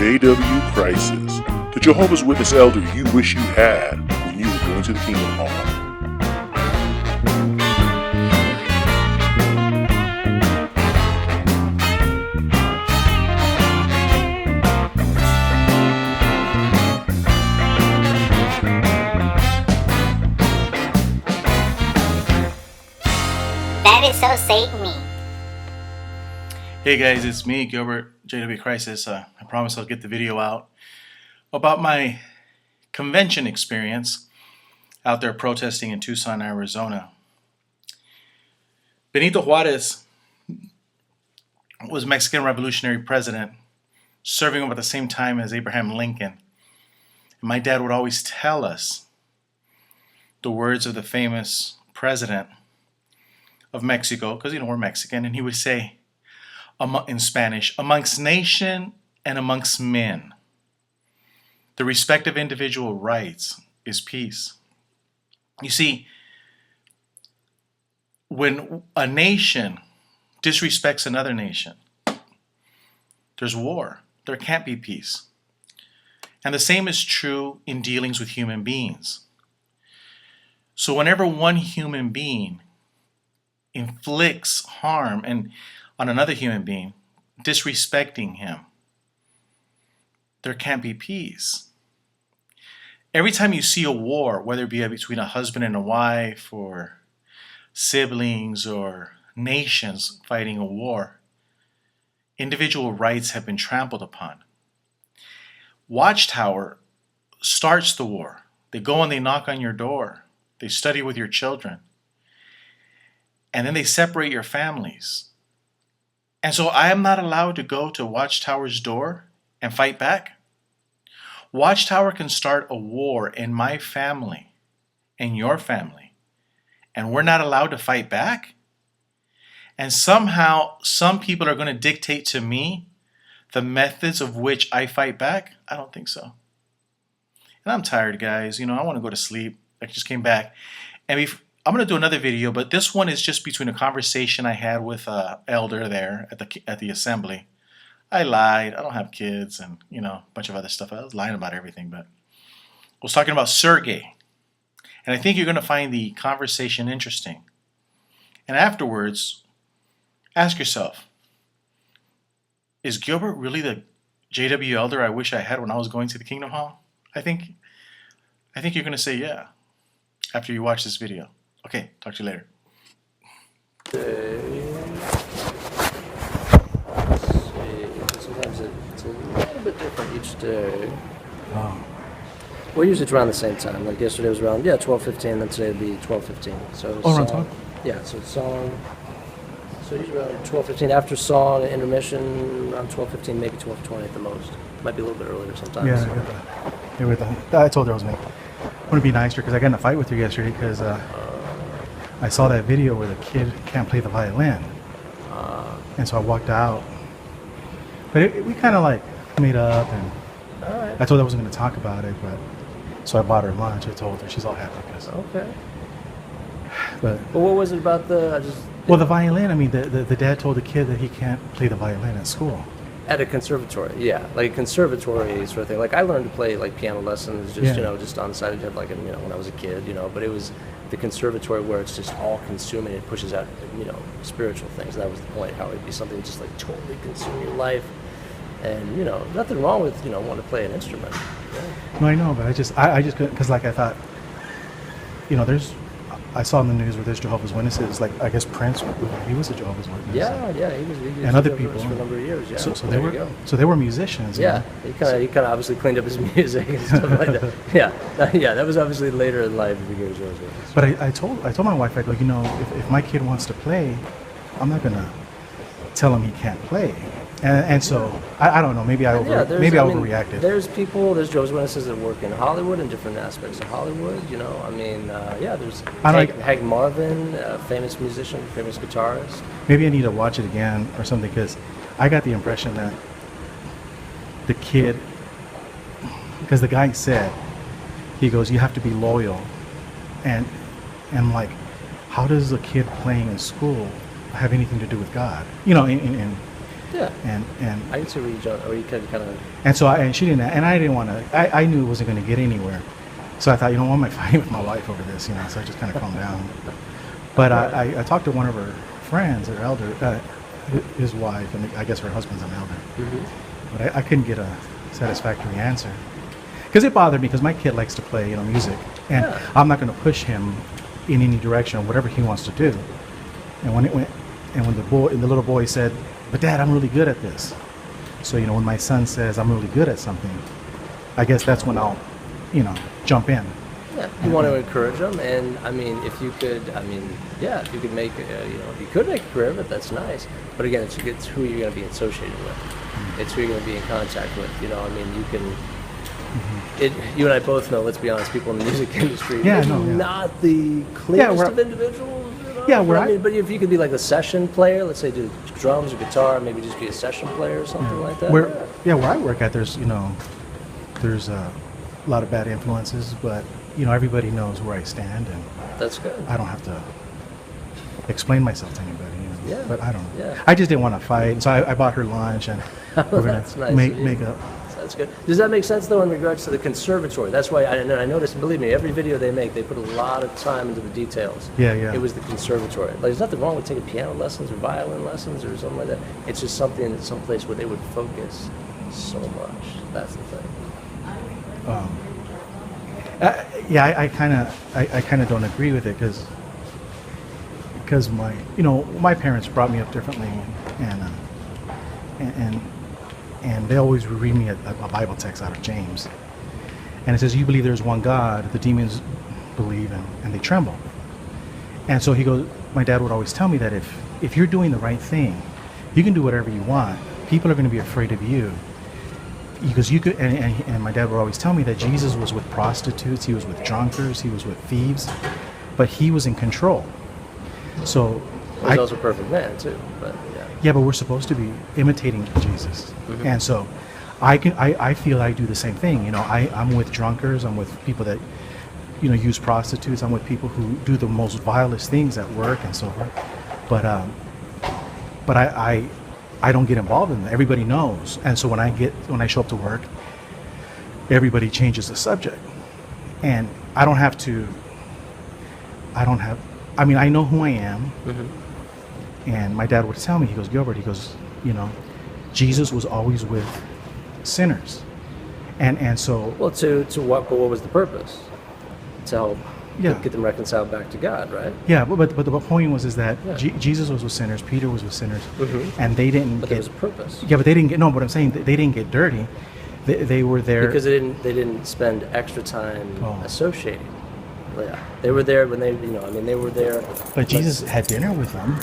J.W. Crisis, the Jehovah's Witness elder you wish you had when you were going to the Kingdom Hall. That is so Satan-y. Hey guys, it's me, Gilbert, J.W. Crisis. I promise I'll get the video out about my convention experience out there protesting in Tucson, Arizona. Benito Juarez was Mexican revolutionary president, serving over at the same time as Abraham Lincoln. And my dad would always tell us the words of the famous president of Mexico, because we're Mexican, and he would say in Spanish, amongst nation and amongst men, the respect of individual rights is peace. You see, when a nation disrespects another nation, there's war. There can't be peace. And the same is true in dealings with human beings. So whenever one human being inflicts harm on another human being, disrespecting him, there can't be peace. Every time you see a war, whether it be between a husband and a wife, or siblings, or nations fighting a war, individual rights have been trampled upon. Watchtower starts the war. They go and they knock on your door. They study with your children. And then they separate your families. And so I am not allowed to go to Watchtower's door and fight back. Watchtower can start a war in my family and your family, and we're not allowed to fight back? And somehow some people are going to dictate to me the methods of which I fight back? I don't think so. And I'm tired, guys. I want to go to sleep. I just came back. And I'm going to do another video, but this one is just between a conversation I had with an elder there at the assembly. I lied. I don't have kids and, a bunch of other stuff. I was lying about everything, but I was talking about Sergey. And I think you're going to find the conversation interesting. And afterwards, ask yourself, is Gilbert really the JW elder I wish I had when I was going to the Kingdom Hall? I think you're going to say yeah after you watch this video. Okay, talk to you later. Sometimes it's a little bit different each day. Oh. Well, usually it's around the same time. Like yesterday was around 12:15, then today would be 12:15. So around time? Yeah, so it's song. So usually around 12:15 after song, intermission around 12:15, maybe 12:20 at the most. Might be a little bit earlier sometimes. I told her I was going to be nicer because I got in a fight with her yesterday because I saw that video where the kid can't play the violin. And so I walked out. But we kind of made up, and I told her I wasn't going to talk about it, but so I bought her lunch. I told her, she's all happy. Okay. But what was it about the violin? The dad told the kid that he can't play the violin at school. At a conservatory, yeah, like a conservatory sort of thing. Like I learned to play piano lessons, just on the side of the head, when I was a kid, But it was the conservatory where it's just all consuming. It pushes out, spiritual things. That was the point. How it'd be something just totally consume your life, and nothing wrong with wanting to play an instrument. Yeah. No, I know, but I just because I thought, I saw in the news where there's Jehovah's Witnesses, I guess Prince, he was a Jehovah's Witness. Yeah, he was and other people for a number of years. Yeah, so they were musicians. Yeah, he kind of obviously cleaned up his music and stuff like that. Yeah, that was obviously later in life if he goes Jehovah's Witness. But I told my wife, if my kid wants to play, I'm not gonna tell him he can't play. And so I don't know. Maybe I overreacted. There's Jehovah's Witnesses that work in Hollywood in different aspects of Hollywood. There's Hank Marvin, famous musician, famous guitarist. Maybe I need to watch it again or something because I got the impression that the kid, because the guy said, he goes, you have to be loyal, and I'm like, how does a kid playing in school have anything to do with God? Yeah. And I can see where you jump, or you could kind of. and so she didn't, and I didn't want to. I knew it wasn't going to get anywhere, so I thought, you know, why am I fighting with my wife over this? You know, so I just kind of calmed down. But I talked to one of her friends, her elder, his wife, and I guess her husband's an elder. Mm-hmm. But I couldn't get a satisfactory answer because it bothered me because my kid likes to play, you know, music, and I'm not going to push him in any direction or whatever he wants to do. And when the little boy said, "But Dad, I'm really good at this," so you know, when my son says I'm really good at something, I guess that's when I'll, you know, jump in. Yeah, you want to encourage them, and I mean, if you could, if you could make, you could make a career of it, that's nice. But again, it's who you're going to be associated with. It's who you're going to be in contact with. You know, I mean, you can. You and I both know. Let's be honest, people in the music industry, not the cleanest of individuals. You know? Yeah, right. But if you could be like a session player, let's say do drums or guitar, maybe just be a session player or something like that. Where I work at, there's a lot of bad influences, but you know, everybody knows where I stand, and that's good. I don't have to explain myself to anybody. You know? Yeah. But I don't know. Yeah. I just didn't want to fight, so I bought her lunch, and we're gonna nice make up. That's good. Does that make sense though in regards to the conservatory? That's why I noticed. Believe me, every video they make, they put a lot of time into the details. Yeah. It was the conservatory. Like, there's nothing wrong with taking piano lessons or violin lessons or something like that. It's just something, someplace where they would focus so much. That's the thing. I kind of don't agree with it because my parents brought me up differently, and they always would read me a Bible text out of James, and it says, "You believe there's one God, the demons believe and they tremble." And so my dad would always tell me that if you're doing the right thing, you can do whatever you want. People are going to be afraid of you. Because you could, and my dad would always tell me that Jesus was with prostitutes, he was with drunkards, he was with thieves, but he was in control. So he was also a perfect man too, but yeah, but we're supposed to be imitating Jesus, and so I feel I do the same thing. You know, I'm with drunkards, I'm with people that, you know, use prostitutes, I'm with people who do the most vilest things at work and so forth. But I don't get involved in that. Everybody knows, and so when I show up to work, everybody changes the subject, and I mean, I know who I am, and my dad would tell me, he goes, "Gilbert," he goes, you know, Jesus was always with sinners, and so. Well, what was the purpose? To help get them reconciled back to God, right? Yeah, but the point is that Jesus was with sinners, Peter was with sinners, and they didn't. But there was a purpose. Yeah, but they didn't get. No, but I'm saying they didn't get dirty. They were there because they didn't spend extra time associating. Yeah, they were there when they were there. But Jesus had dinner with them.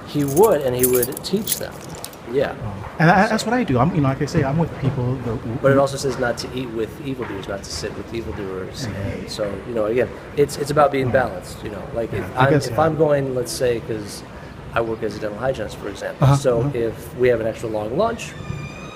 He would, and he would teach them. Yeah. And that's what I do. I'm, like I say, I'm with people. But it also says not to eat with evildoers, not to sit with evildoers. And so, again, it's about being balanced. Like if I'm going, let's say, because I work as a dental hygienist, for example. If we have an extra long lunch,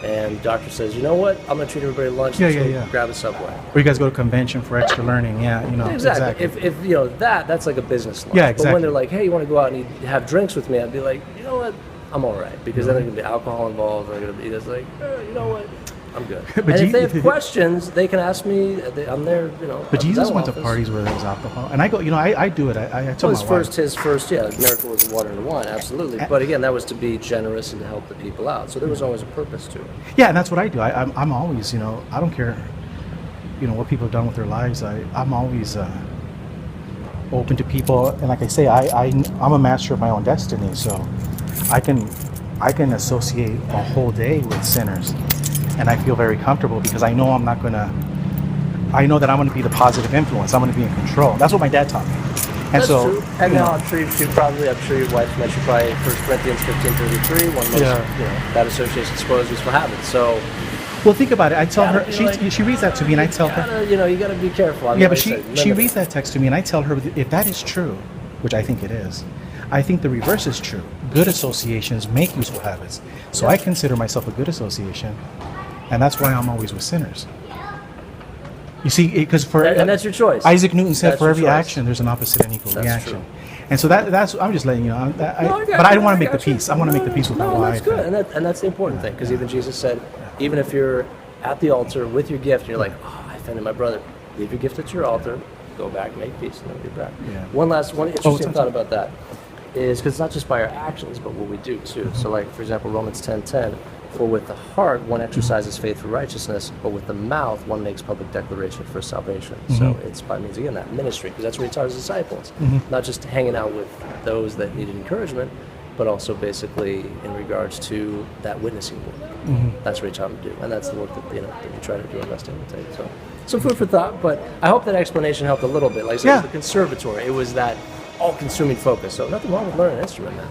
and doctor says, you know what, I'm going to treat everybody to lunch. Let's go grab a Subway. Or you guys go to convention for extra learning. Yeah, exactly. If that's like a business lunch. Yeah, exactly. But when they're like, hey, you want to go out and have drinks with me? I'd be like, you know what, I'm all right, because then there's going to be alcohol involved. They're going to be just like, you know what, I'm good. And if they have questions, they can ask me. I'm there. But Jesus went to parties where there was alcohol, and I go. I do it. I tell my wife. His first miracle was the water and the wine, absolutely. But again, that was to be generous and to help the people out. So there was always a purpose to it. Yeah, and that's what I do. I'm always, I don't care, what people have done with their lives. I'm always open to people, and like I say, I'm a master of my own destiny. So I can associate a whole day with sinners. And I feel very comfortable because I know I know that I'm going to be the positive influence. I'm going to be in control. That's what my dad taught me. And that's so, true. And now I'm sure your wife mentioned probably 1 Corinthians 15:33, one most, that association exposes for habits. So, well, think about it. I tell her, she reads that to me, and I tell her, you got to be careful. But she reads that text to me, and I tell her, if that is true, which I think it is, I think the reverse is true. Good associations make useful habits. So I consider myself a good association. And that's why I'm always with sinners. You see, because and that's your choice. Isaac Newton said, for every action, there's an opposite and equal reaction. True. And so that's I'm just letting you know. But I want to make the peace. I want to make the peace with my wife. That's good, and that's the important thing, because even Jesus said, even if you're at the altar with your gift, and you're like, oh, I offended my brother, leave your gift at your altar, go back, make peace, and then be back. Yeah. One interesting thought about that is because it's not just by our actions, but what we do too. So, like for example, Romans 10:10. For with the heart one exercises faith for righteousness, but with the mouth one makes public declaration for salvation. So it's by means, again, that ministry, because that's what he taught his disciples. Not just hanging out with those that needed encouragement, but also basically in regards to that witnessing work. That's what he taught him to do, and that's the work that that we try to do our best to imitate. So some food for thought, but I hope that explanation helped a little bit. Like I said, it was the conservatory, it was that all-consuming focus. So nothing wrong with learning an instrument, man.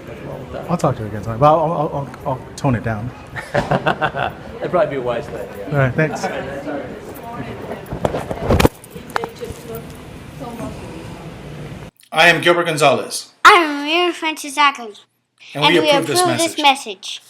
Nothing wrong with that. I'll talk to her again tonight, but I'll tone it down. That'd probably be a wise thing. Yeah. All right, thanks. I am Gilbert Gonzalez, I'm Milton Henschel, and we approve this message.